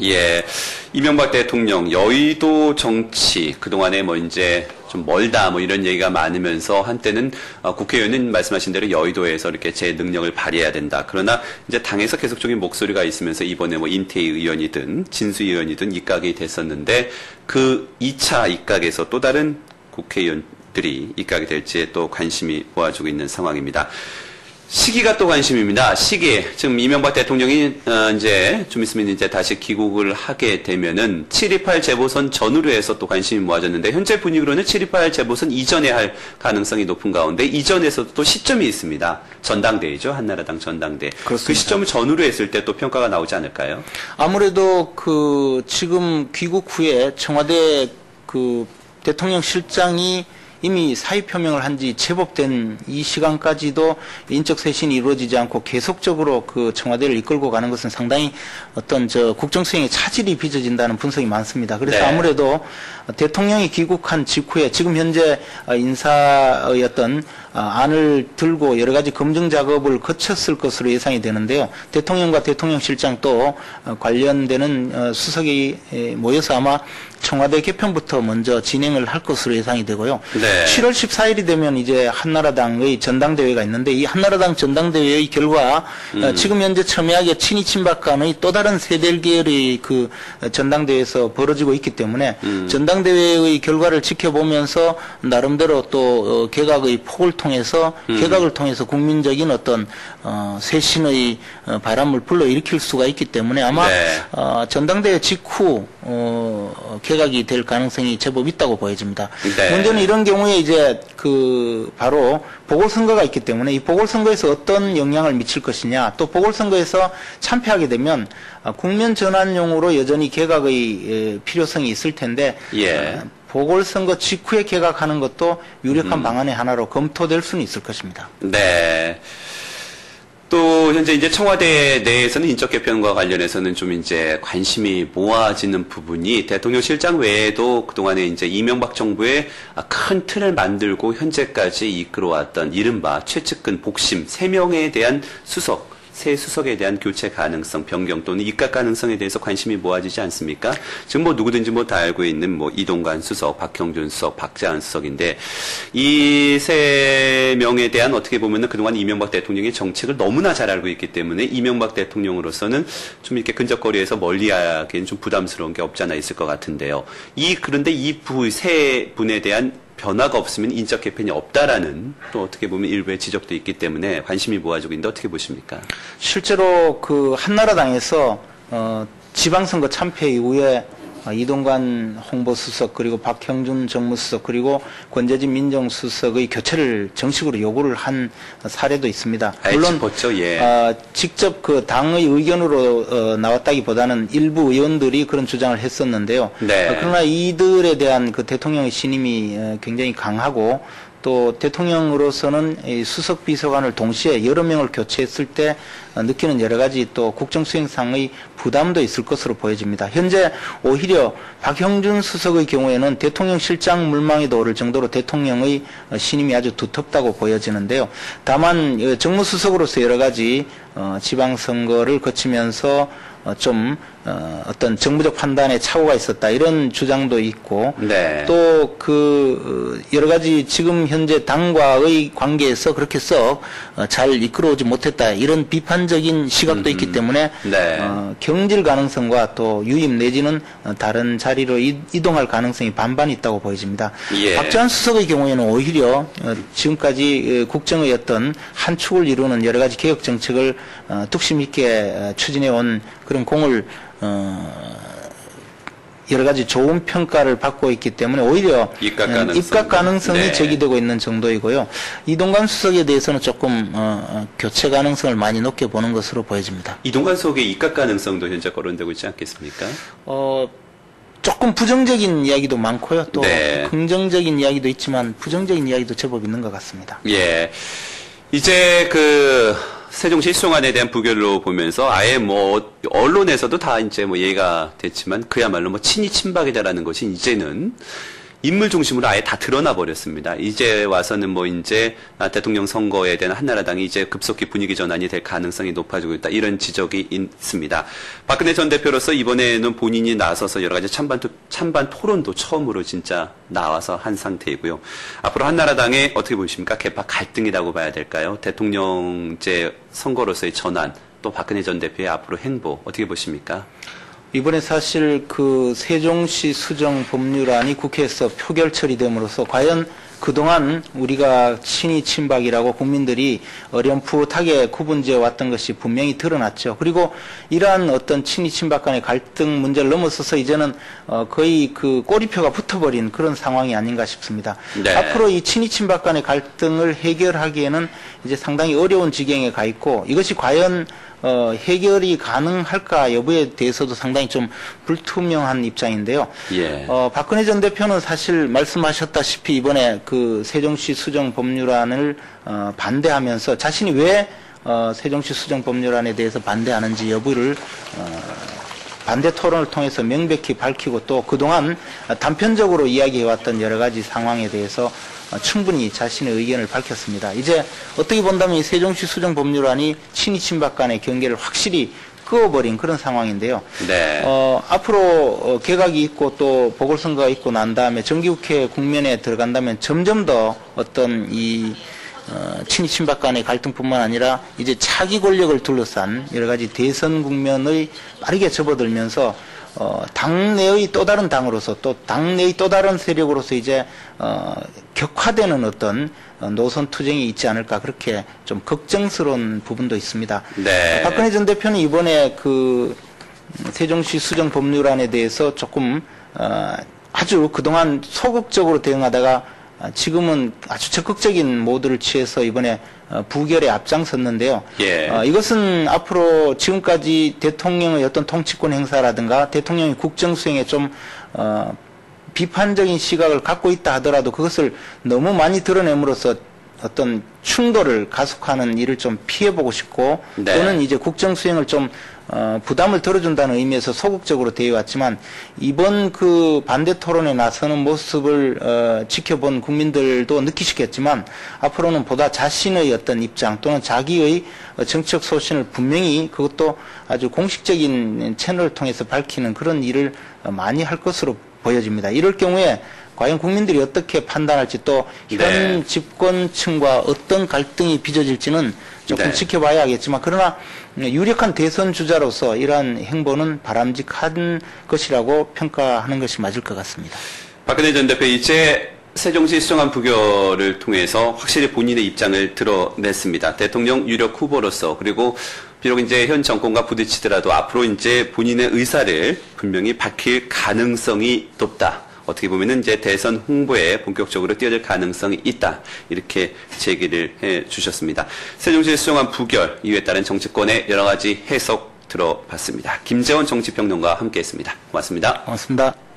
예. 이명박 대통령, 여의도 정치, 그동안에 뭐 이제 좀 멀다, 뭐 이런 얘기가 많으면서 한때는 국회의원은 말씀하신 대로 여의도에서 이렇게 제 능력을 발휘해야 된다. 그러나 이제 당에서 계속적인 목소리가 있으면서 이번에 뭐 임태희 의원이든 진수희 의원이든 입각이 됐었는데 그 2차 입각에서 또 다른 국회의원들이 입각이 될지에 또 관심이 모아지고 있는 상황입니다. 시기가 또 관심입니다. 시기. 지금 이명박 대통령이 이제 좀 있으면 이제 다시 귀국을 하게 되면은 7.28 재보선 전후로 해서 또 관심이 모아졌는데 현재 분위기로는 7.28 재보선 이전에 할 가능성이 높은 가운데 이전에서도 또 시점이 있습니다. 전당대회죠. 한나라당 전당대. 그렇습니다. 그 시점을 전후로 했을 때 또 평가가 나오지 않을까요? 아무래도 그 지금 귀국 후에 청와대 그 대통령 실장이 이미 사의 표명을 한 지 제법 된 이 시간까지도 인적 쇄신이 이루어지지 않고 계속적으로 그 청와대를 이끌고 가는 것은 상당히 어떤 국정 수행에 차질이 빚어진다는 분석이 많습니다. 그래서 네. 아무래도 대통령이 귀국한 직후에 지금 현재 인사의 어떤 안을 들고 여러 가지 검증 작업을 거쳤을 것으로 예상이 되는데요. 대통령과 대통령실장 또 관련되는 수석이 모여서 아마 청와대 개편부터 먼저 진행을 할 것으로 예상이 되고요. 네. 7월 14일이 되면 이제 한나라당의 전당대회가 있는데 이 한나라당 전당대회의 결과 지금 현재 첨예하게 친이 친박 간의 또 다른 세대결의 그 전당대회에서 벌어지고 있기 때문에 전당대회의 결과를 지켜보면서 나름대로 또 개각의 폭을 통해서 개각을 통해서 국민적인 어떤 쇄신의 바람을 불러일으킬 수가 있기 때문에 아마 네. 전당대회 직후 개각이 될 가능성이 제법 있다고 보여집니다. 네. 문제는 이런 경우에 이제 그 바로 보궐선거가 있기 때문에 이 보궐선거에서 어떤 영향을 미칠 것이냐 또 보궐선거에서 참패하게 되면 국면 전환용으로 여전히 개각의 필요성이 있을 텐데 예. 보궐선거 직후에 개각하는 것도 유력한 방안의 하나로 검토될 수는 있을 것입니다. 네. 또 현재 이제 청와대 내에서는 인적 개편과 관련해서는 좀 이제 관심이 모아지는 부분이 대통령 실장 외에도 그동안에 이제 이명박 정부의 큰 틀을 만들고 현재까지 이끌어왔던 이른바 최측근 복심 3명에 대한 수석, 새 수석에 대한 교체 가능성, 변경 또는 입각 가능성에 대해서 관심이 모아지지 않습니까? 지금 뭐 누구든지 뭐 다 알고 있는 뭐 이동관 수석, 박형준 수석, 박재환 수석인데 이 3명에 대한 어떻게 보면은 그동안 이명박 대통령의 정책을 너무나 잘 알고 있기 때문에 이명박 대통령으로서는 좀 이렇게 근접거리에서 멀리하기엔 좀 부담스러운 게 없지 않아 있을 것 같은데요. 그런데 이 세 분에 대한 변화가 없으면 인적 개편이 없다라는 또 어떻게 보면 일부의 지적도 있기 때문에 관심이 모아지고 있는데 어떻게 보십니까? 실제로 그 한나라당에서 지방선거 참패 이후에 이동관 홍보수석 그리고 박형준 정무수석 그리고 권재진 민정수석의 교체를 정식으로 요구를 한 사례도 있습니다. 물론 예. 직접 그 당의 의견으로 나왔다기보다는 일부 의원들이 그런 주장을 했었는데요. 네. 그러나 이들에 대한 그 대통령의 신임이 굉장히 강하고 또 대통령으로서는 이 수석 비서관을 동시에 여러 명을 교체했을 때 느끼는 여러 가지 또 국정 수행상의 부담도 있을 것으로 보여집니다. 현재 오히려 박형준 수석의 경우에는 대통령 실장 물망에도 오를 정도로 대통령의 신임이 아주 두텁다고 보여지는데요. 다만 정무수석으로서 여러 가지 지방선거를 거치면서 어떤 정부적 판단에 착오가 있었다 이런 주장도 있고 네. 또 그 여러 가지 지금 현재 당과의 관계에서 그렇게 썩 잘 이끌어오지 못했다 이런 비판적인 시각도 있기 때문에 네. 경질 가능성과 또 유임 내지는 다른 자리로 이동할 가능성이 반반 있다고 보여집니다. 예. 박지원 수석의 경우에는 오히려 지금까지 국정의 어떤 한 축을 이루는 여러 가지 개혁 정책을 뚝심 있게 추진해 온 그런 공을 여러 가지 좋은 평가를 받고 있기 때문에 오히려 입각 가능성이 네. 제기되고 있는 정도이고요. 이동관 수석에 대해서는 조금 교체 가능성을 많이 높게 보는 것으로 보여집니다. 이동관 수석의 입각 가능성도 현재 거론되고 있지 않겠습니까? 조금 부정적인 이야기도 많고요. 또 네. 긍정적인 이야기도 있지만 부정적인 이야기도 제법 있는 것 같습니다. 예. 이제 세종시 수송안에 대한 부결로 보면서 아예 뭐 언론에서도 다 이제 뭐 얘기가 됐지만 그야말로 뭐 친이 친박이다라는 것이 이제는 인물 중심으로 아예 다 드러나 버렸습니다. 이제 와서는 뭐 이제 대통령 선거에 대한 한나라당이 이제 급속히 분위기 전환이 될 가능성이 높아지고 있다. 이런 지적이 있습니다. 박근혜 전 대표로서 이번에는 본인이 나서서 여러 가지 찬반 토론도 처음으로 진짜 나와서 한 상태이고요. 앞으로 한나라당에 어떻게 보십니까? 개파 갈등이라고 봐야 될까요? 대통령제 선거로서의 전환, 또 박근혜 전 대표의 앞으로 행보 어떻게 보십니까? 이번에 사실 그 세종시 수정 법률안이 국회에서 표결 처리됨으로써 과연 그동안 우리가 친이 친박이라고 국민들이 어렴풋하게 구분지어 왔던 것이 분명히 드러났죠. 그리고 이러한 어떤 친이 친박 간의 갈등 문제를 넘어서서 이제는 거의 그 꼬리표가 붙어버린 그런 상황이 아닌가 싶습니다. 네. 앞으로 이 친이 친박 간의 갈등을 해결하기에는 이제 상당히 어려운 지경에 가 있고 이것이 과연 해결이 가능할까 여부에 대해서도 상당히 좀 불투명한 입장인데요. 예. 박근혜 전 대표는 사실 말씀하셨다시피 이번에 그 세종시 수정 법률안을 반대하면서 자신이 왜 세종시 수정 법률안에 대해서 반대하는지 여부를 반대 토론을 통해서 명백히 밝히고 또 그동안 단편적으로 이야기해왔던 여러 가지 상황에 대해서 충분히 자신의 의견을 밝혔습니다. 이제 어떻게 본다면 이 세종시 수정 법률안이 친이 친박 간의 경계를 확실히 그어버린 그런 상황인데요. 네. 앞으로 개각이 있고 또 보궐선거가 있고 난 다음에 정기국회 국면에 들어간다면 점점 더 어떤 이 친이 친박 간의 갈등뿐만 아니라 이제 차기 권력을 둘러싼 여러 가지 대선 국면의 빠르게 접어들면서 당내의 또 다른 당으로서 또 당내의 또 다른 세력으로서 이제 격화되는 어떤 노선 투쟁이 있지 않을까 그렇게 좀 걱정스러운 부분도 있습니다. 네. 박근혜 전 대표는 이번에 그 세종시 수정 법률안에 대해서 조금 아주 그동안 소극적으로 대응하다가 지금은 아주 적극적인 모드를 취해서 이번에 부결에 앞장섰는데요. 예. 이것은 앞으로 지금까지 대통령의 어떤 통치권 행사라든가 대통령의 국정 수행에 좀 비판적인 시각을 갖고 있다 하더라도 그것을 너무 많이 드러냄으로써 어떤 충돌을 가속하는 일을 좀 피해보고 싶고 네. 또는 이제 국정 수행을 좀 부담을 덜어준다는 의미에서 소극적으로 대해왔지만 이번 그 반대 토론에 나서는 모습을 지켜본 국민들도 느끼시겠지만 앞으로는 보다 자신의 어떤 입장 또는 자기의 정책 소신을 분명히 그것도 아주 공식적인 채널을 통해서 밝히는 그런 일을 많이 할 것으로 보여집니다. 이럴 경우에 과연 국민들이 어떻게 판단할지 또 현 네. 집권층과 어떤 갈등이 빚어질지는 조금 네. 지켜봐야 하겠지만 그러나 유력한 대선 주자로서 이러한 행보는 바람직한 것이라고 평가하는 것이 맞을 것 같습니다. 박근혜 전 대표 이제 세종시 수정안 부결을 통해서 확실히 본인의 입장을 드러냈습니다. 대통령 유력 후보로서 그리고 비록 이제 현 정권과 부딪히더라도 앞으로 이제 본인의 의사를 분명히 밝힐 가능성이 높다. 어떻게 보면은 이제 대선 홍보에 본격적으로 뛰어들 가능성이 있다. 이렇게 제기를 해 주셨습니다. 세종시 수정안 부결 이유에 따른 정치권의 여러 가지 해석 들어봤습니다. 김재원 정치평론가와 함께했습니다. 고맙습니다. 고맙습니다.